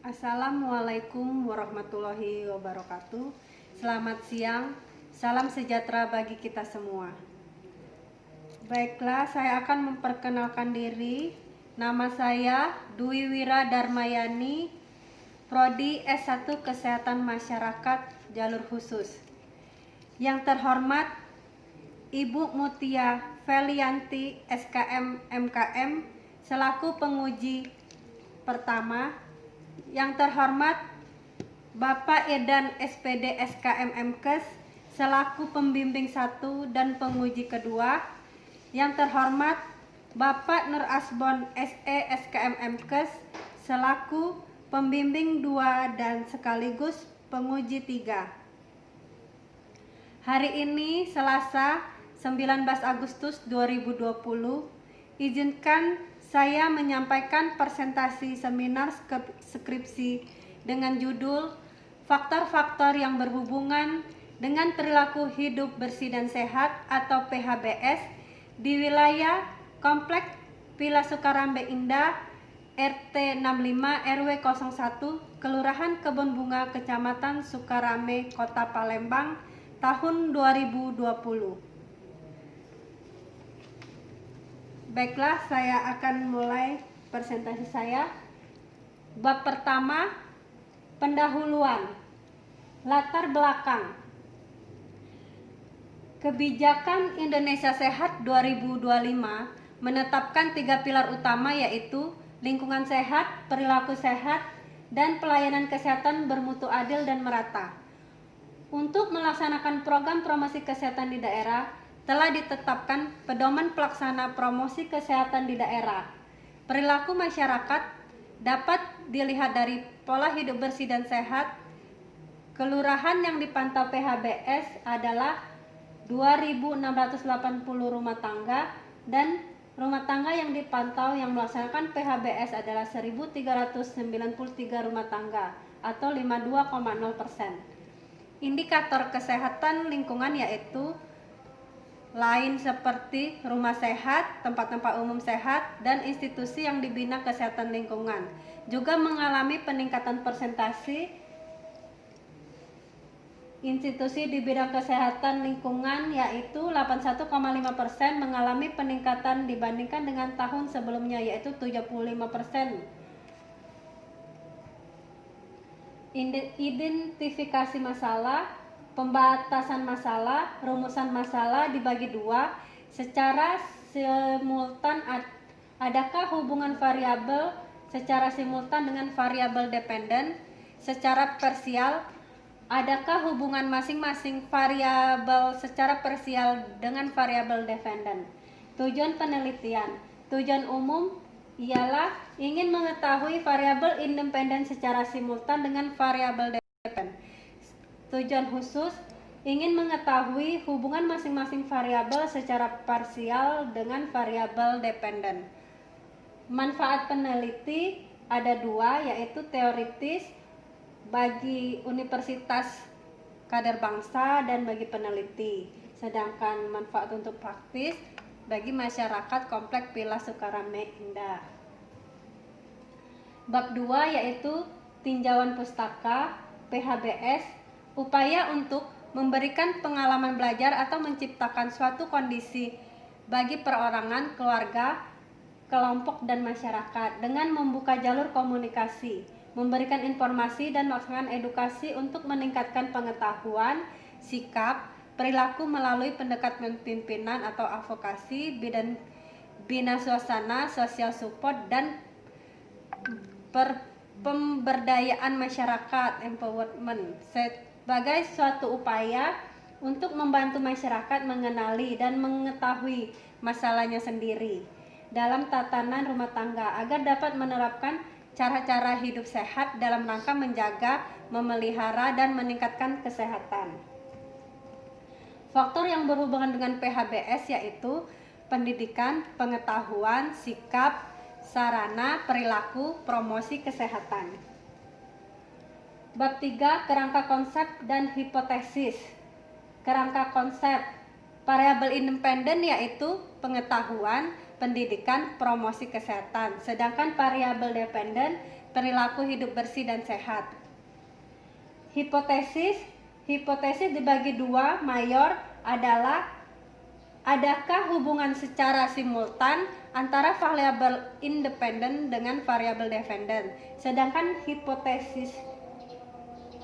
Assalamualaikum warahmatullahi wabarakatuh. Selamat siang, salam sejahtera bagi kita semua. Baiklah, saya akan memperkenalkan diri. Nama saya Dwi Wira Darmayani, Prodi S1 Kesehatan Masyarakat Jalur Khusus. Yang terhormat Ibu Mutia Felianti SKM MKM selaku penguji pertama. Yang terhormat Bapak Edan SPD SKM MKes selaku pembimbing 1 dan penguji kedua. Yang terhormat Bapak Nur Asbon SE SKM MKes selaku pembimbing 2 dan sekaligus penguji 3. Hari ini Selasa 19 Agustus 2020, izinkan saya menyampaikan presentasi seminar skripsi dengan judul Faktor-faktor yang berhubungan dengan perilaku hidup bersih dan sehat atau PHBS di wilayah Komplek Villa Sukarambe Indah RT 65 RW 01 Kelurahan Kebon Bunga Kecamatan Sukarambe Kota Palembang tahun 2020. Baiklah, saya akan mulai presentasi saya. Bab pertama, pendahuluan, latar belakang. Kebijakan Indonesia Sehat 2025 menetapkan 3 pilar utama, yaitu lingkungan sehat, perilaku sehat, dan pelayanan kesehatan bermutu adil dan merata. Untuk melaksanakan program promosi kesehatan di daerah, telah ditetapkan pedoman pelaksana promosi kesehatan di daerah. Perilaku masyarakat dapat dilihat dari pola hidup bersih dan sehat. Kelurahan yang dipantau PHBS adalah 2.680 rumah tangga dan rumah tangga yang dipantau yang melaksanakan PHBS adalah 1.393 rumah tangga atau 52,0%. Indikator kesehatan lingkungan yaitu lain seperti rumah sehat, tempat-tempat umum sehat, dan institusi yang dibina kesehatan lingkungan juga mengalami peningkatan persentase. Institusi di bidang kesehatan lingkungan yaitu 81,5% mengalami peningkatan dibandingkan dengan tahun sebelumnya yaitu 75%. Identifikasi masalah, pembatasan masalah, rumusan masalah dibagi 2 secara simultan. Adakah hubungan variabel secara simultan dengan variabel dependen? Secara parsial, adakah hubungan masing-masing variabel secara parsial dengan variabel dependen? Tujuan penelitian. Tujuan umum ialah ingin mengetahui variabel independen secara simultan dengan variabel dependen. Tujuan khusus ingin mengetahui hubungan masing-masing variabel secara parsial dengan variabel dependen. Manfaat peneliti ada 2, yaitu teoritis bagi universitas kader bangsa dan bagi peneliti, sedangkan manfaat untuk praktis bagi masyarakat Komplek Villa Sukarambe Indah. Bab 2 yaitu tinjauan pustaka PHBS, upaya untuk memberikan pengalaman belajar atau menciptakan suatu kondisi bagi perorangan, keluarga, kelompok, dan masyarakat dengan membuka jalur komunikasi, memberikan informasi dan melaksanakan edukasi untuk meningkatkan pengetahuan, sikap, perilaku melalui pendekatan pimpinan atau advokasi, bina suasana, social support, dan pemberdayaan masyarakat, empowerment, sebagai suatu upaya untuk membantu masyarakat mengenali dan mengetahui masalahnya sendiri dalam tatanan rumah tangga agar dapat menerapkan cara-cara hidup sehat dalam rangka menjaga, memelihara, dan meningkatkan kesehatan. Faktor yang berhubungan dengan PHBS yaitu pendidikan, pengetahuan, sikap, sarana, perilaku, promosi kesehatan. Bab 3, kerangka konsep dan hipotesis. Kerangka konsep, variabel independen yaitu pengetahuan, pendidikan, promosi kesehatan. Sedangkan variabel dependen perilaku hidup bersih dan sehat. Hipotesis dibagi dua mayor adalah adakah hubungan secara simultan antara variabel independen dengan variabel dependen. Sedangkan hipotesis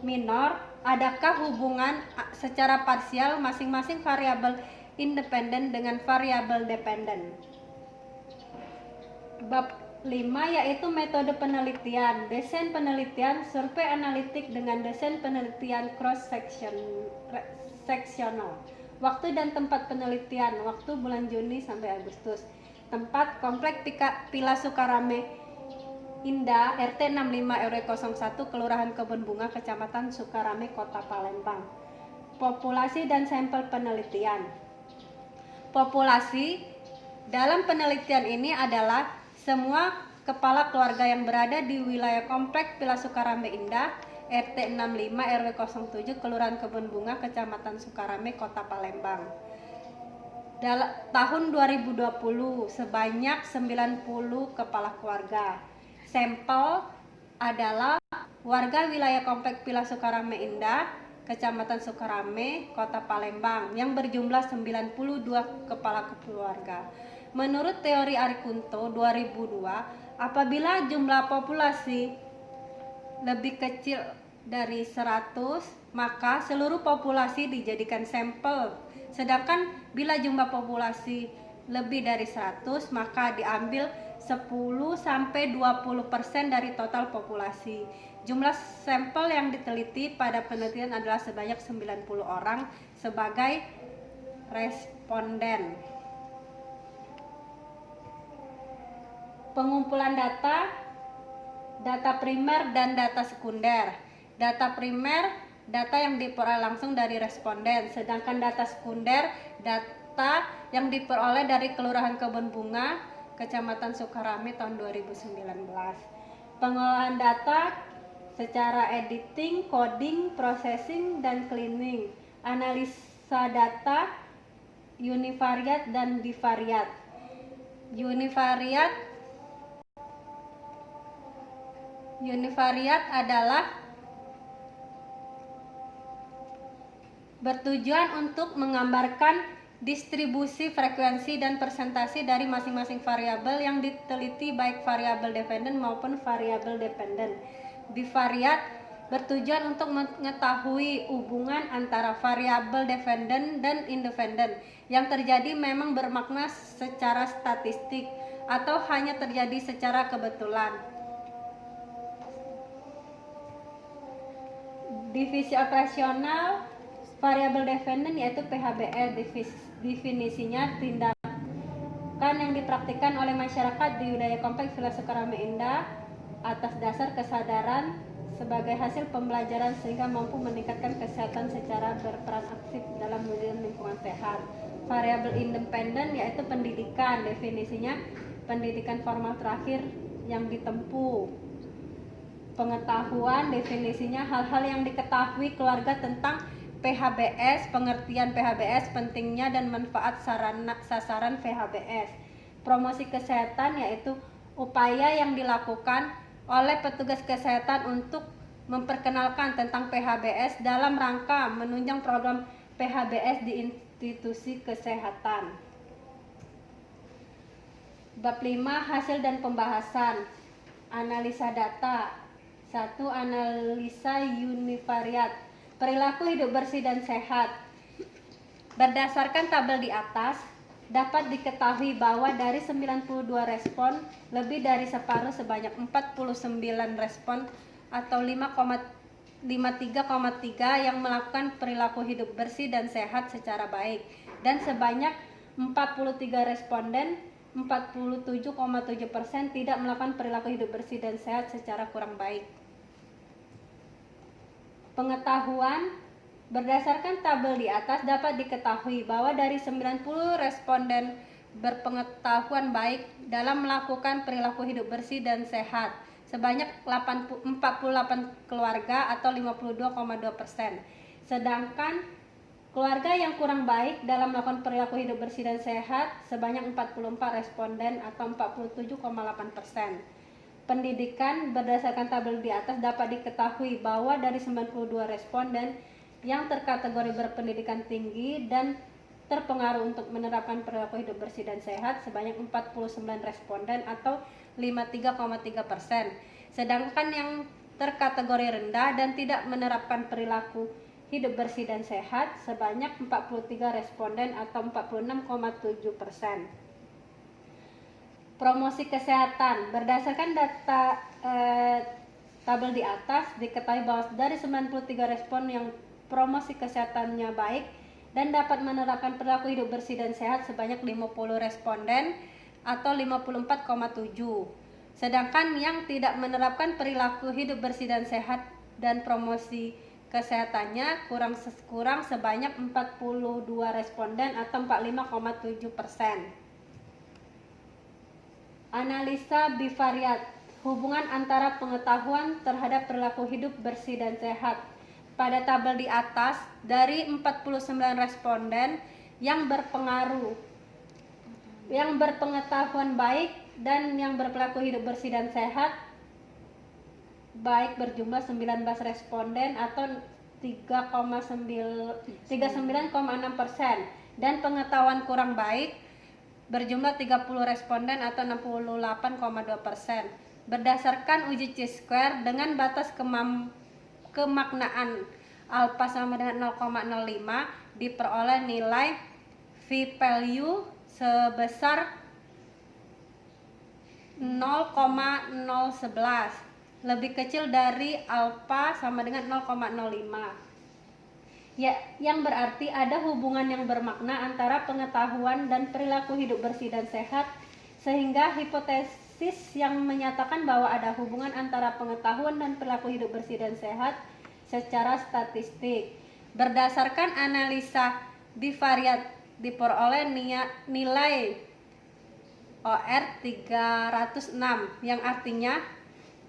minor, adakah hubungan secara parsial masing-masing variabel independen dengan variabel dependen. Bab 5 yaitu metode penelitian, desain penelitian, survei analitik dengan desain penelitian cross sectional. Waktu dan tempat penelitian, waktu bulan Juni sampai Agustus. Tempat Komplek Villa Sukarame Indah, RT 65 RW 01, Kelurahan Kebun Bunga, Kecamatan Sukarame, Kota Palembang. Populasi dan sampel penelitian. Populasi dalam penelitian ini adalah semua kepala keluarga yang berada di wilayah Komplek Villa Sukarame Indah, RT 65 RW 07, Kelurahan Kebun Bunga, Kecamatan Sukarame, Kota Palembang. Tahun 2020 sebanyak 90 kepala keluarga. Sampel adalah warga wilayah Komplek Villa Sukarame Indah, Kecamatan Sukarame, Kota Palembang yang berjumlah 92 kepala keluarga. Menurut teori Arikunto 2002, apabila jumlah populasi lebih kecil dari 100, maka seluruh populasi dijadikan sampel. Sedangkan bila jumlah populasi lebih dari 100, maka diambil 10-20% dari total populasi. Jumlah sampel yang diteliti pada penelitian adalah sebanyak 90 orang sebagai responden. Pengumpulan data primer dan data sekunder. Data primer, data yang diperoleh langsung dari responden, sedangkan data sekunder, data yang diperoleh dari Kelurahan Kebun Bunga, Kecamatan Sukarame tahun 2019. Pengolahan data secara editing, coding, processing, dan cleaning. Analisa data univariat dan bivariat. Univariat adalah bertujuan untuk menggambarkan distribusi frekuensi dan persentase dari masing-masing variabel yang diteliti, baik variabel dependen maupun variabel dependen. Bivariat bertujuan untuk mengetahui hubungan antara variabel dependen dan independen yang terjadi memang bermakna secara statistik atau hanya terjadi secara kebetulan. Divisi operasional variabel dependen yaitu PHBS. Definisinya tindakan yang dipraktikkan oleh masyarakat di wilayah Kompleks Villa Sukarame Indah atas dasar kesadaran sebagai hasil pembelajaran sehingga mampu meningkatkan kesehatan secara berperan aktif dalam mewujudkan lingkungan sehat. Variabel independen yaitu pendidikan. Definisinya pendidikan formal terakhir yang ditempuh. Pengetahuan, definisinya hal-hal yang diketahui keluarga tentang PHBS, pengertian PHBS, pentingnya dan manfaat sasaran PHBS. Promosi kesehatan yaitu upaya yang dilakukan oleh petugas kesehatan untuk memperkenalkan tentang PHBS dalam rangka menunjang program PHBS di institusi kesehatan. Bab 5 hasil dan pembahasan. Analisa data. 1. Analisa univariat. Perilaku hidup bersih dan sehat. Berdasarkan tabel di atas, dapat diketahui bahwa dari 92 respon, lebih dari separuh sebanyak 49 respon atau 53,3 yang melakukan perilaku hidup bersih dan sehat secara baik, dan sebanyak 43 responden 47,7% tidak melakukan perilaku hidup bersih dan sehat secara kurang baik. Pengetahuan. Berdasarkan tabel di atas dapat diketahui bahwa dari 90 responden berpengetahuan baik dalam melakukan perilaku hidup bersih dan sehat sebanyak 48 keluarga atau 52,2%. Sedangkan keluarga yang kurang baik dalam melakukan perilaku hidup bersih dan sehat sebanyak 44 responden atau 47,8%. pendidikan berdasarkan tabel di atas dapat diketahui bahwa dari 92 responden yang terkategori berpendidikan tinggi dan terpengaruh untuk menerapkan perilaku hidup bersih dan sehat sebanyak 49 responden atau 53,3%. Sedangkan yang terkategori rendah dan tidak menerapkan perilaku hidup bersih dan sehat sebanyak 43 responden atau 46,7%. Promosi kesehatan berdasarkan data tabel di atas diketahui bahwa dari 93 respon yang promosi kesehatannya baik dan dapat menerapkan perilaku hidup bersih dan sehat sebanyak 50 responden atau 54,7. Sedangkan yang tidak menerapkan perilaku hidup bersih dan sehat dan promosi kesehatannya kurang sebanyak 42 responden atau 45,7%. Analisa bivariat, hubungan antara pengetahuan terhadap perilaku hidup bersih dan sehat. Pada tabel di atas, dari 49 responden yang berpengetahuan baik dan yang berperilaku hidup bersih dan sehat baik berjumlah 19 responden atau 39,6%, dan pengetahuan kurang baik berjumlah 30 responden atau 68,2%. Berdasarkan uji C-square dengan batas kemaknaan alpha sama dengan 0,05 diperoleh nilai V-value sebesar 0,011, lebih kecil dari alpha sama dengan 0,05. Ya, yang berarti ada hubungan yang bermakna antara pengetahuan dan perilaku hidup bersih dan sehat, sehingga hipotesis yang menyatakan bahwa ada hubungan antara pengetahuan dan perilaku hidup bersih dan sehat secara statistik. Berdasarkan analisa bivariat diperoleh nilai OR 306, yang artinya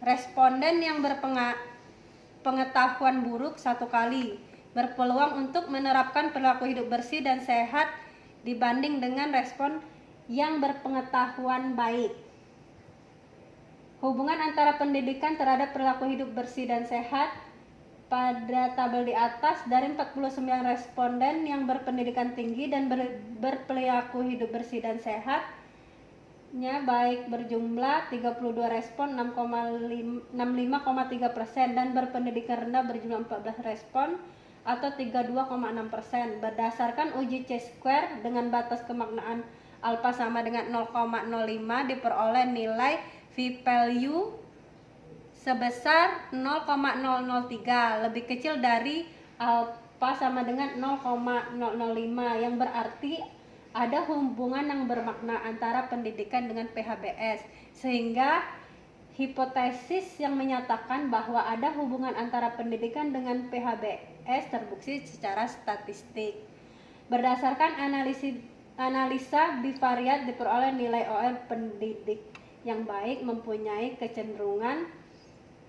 responden yang berpengetahuan buruk 1 kali berpeluang untuk menerapkan perilaku hidup bersih dan sehat dibanding dengan respon yang berpengetahuan baik. Hubungan antara pendidikan terhadap perilaku hidup bersih dan sehat pada tabel di atas, dari 49 responden yang berpendidikan tinggi dan berperilaku hidup bersih dan sehat baik berjumlah 32 respon 65,3% dan berpendidikan rendah berjumlah 14 respon atau 32,6%. Berdasarkan uji C-square dengan batas kemaknaan alpha sama dengan 0,05 diperoleh nilai V-value sebesar 0,003, lebih kecil dari alpha sama dengan 0,005, yang berarti ada hubungan yang bermakna antara pendidikan dengan PHBS, sehingga hipotesis yang menyatakan bahwa ada hubungan antara pendidikan dengan PHBS terbukti secara statistik. Berdasarkan analisa bivariat diperoleh nilai OR pendidik yang baik mempunyai kecenderungan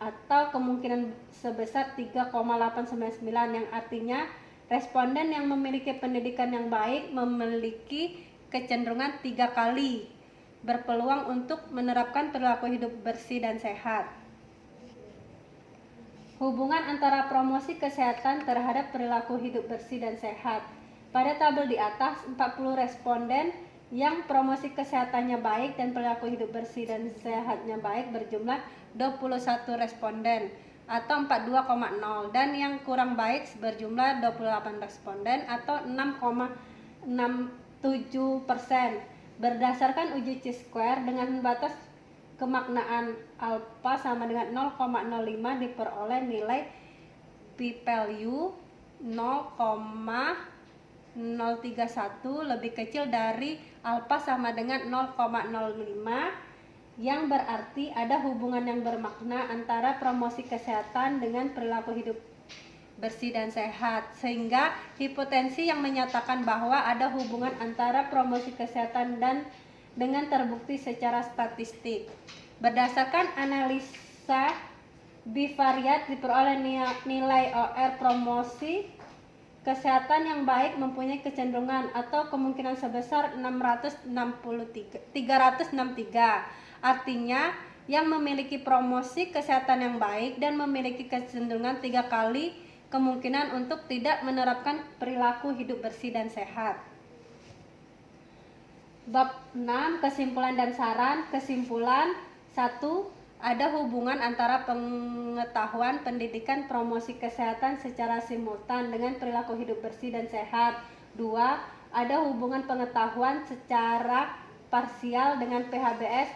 atau kemungkinan sebesar 3,899, yang artinya responden yang memiliki pendidikan yang baik memiliki kecenderungan 3 kali berpeluang untuk menerapkan perilaku hidup bersih dan sehat. Hubungan antara promosi kesehatan terhadap perilaku hidup bersih dan sehat. Pada tabel di atas, 40 responden yang promosi kesehatannya baik dan perilaku hidup bersih dan sehatnya baik berjumlah 21 responden atau 42,0, dan yang kurang baik berjumlah 28 responden atau 6,67%. Berdasarkan uji C-square dengan batas kemaknaan alpha sama dengan 0,05 diperoleh nilai P-value 0,031, lebih kecil dari alpha sama dengan 0,05, yang berarti ada hubungan yang bermakna antara promosi kesehatan dengan perilaku hidup bersih dan sehat, sehingga hipotesis yang menyatakan bahwa ada hubungan antara promosi kesehatan dan dengan terbukti secara statistik. Berdasarkan analisa bivariat diperoleh nilai OR promosi kesehatan yang baik mempunyai kecenderungan atau kemungkinan sebesar 363. Artinya yang memiliki promosi kesehatan yang baik dan memiliki kecenderungan 3 kali kemungkinan untuk tidak menerapkan perilaku hidup bersih dan sehat. Bab 6, kesimpulan dan saran. Kesimpulan 1. Ada hubungan antara pengetahuan, pendidikan, promosi kesehatan secara simultan dengan perilaku hidup bersih dan sehat. 2. Ada hubungan pengetahuan secara parsial dengan PHBS.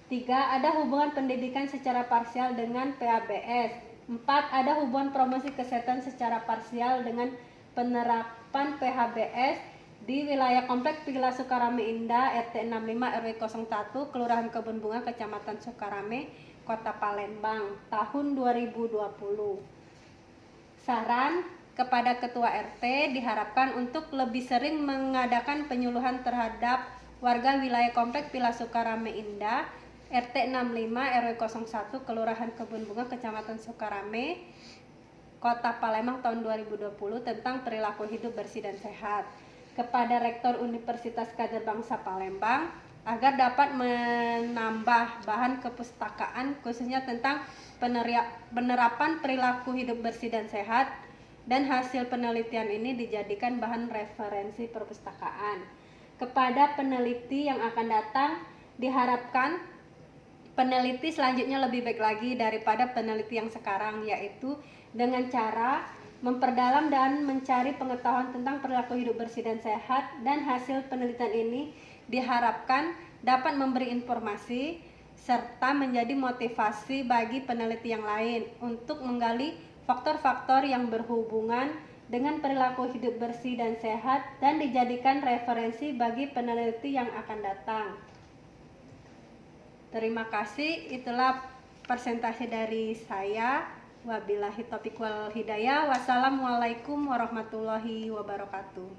3. Ada hubungan pendidikan secara parsial dengan PHBS. 4. Ada hubungan promosi kesehatan secara parsial dengan penerapan PHBS di wilayah Komplek Villa Sukarame Indah, RT 65 RW 01, Kelurahan Kebun Bunga, Kecamatan Sukarame, Kota Palembang, tahun 2020. Saran kepada Ketua RT diharapkan untuk lebih sering mengadakan penyuluhan terhadap warga wilayah Komplek Villa Sukarame Indah, RT 65 RW 01, Kelurahan Kebun Bunga, Kecamatan Sukarame, Kota Palembang tahun 2020 tentang perilaku hidup bersih dan sehat. Kepada Rektor Universitas Kader Bangsa Palembang agar dapat menambah bahan kepustakaan khususnya tentang penerapan perilaku hidup bersih dan sehat, dan hasil penelitian ini dijadikan bahan referensi perpustakaan. Kepada peneliti yang akan datang diharapkan peneliti selanjutnya lebih baik lagi daripada peneliti yang sekarang, yaitu dengan cara memperdalam dan mencari pengetahuan tentang perilaku hidup bersih dan sehat, dan hasil penelitian ini diharapkan dapat memberi informasi serta menjadi motivasi bagi peneliti yang lain untuk menggali faktor-faktor yang berhubungan dengan perilaku hidup bersih dan sehat dan dijadikan referensi bagi peneliti yang akan datang. Terima kasih, itulah presentasi dari saya. Wabillahi taufiq wal hidayah. Wassalamualaikum warahmatullahi wabarakatuh.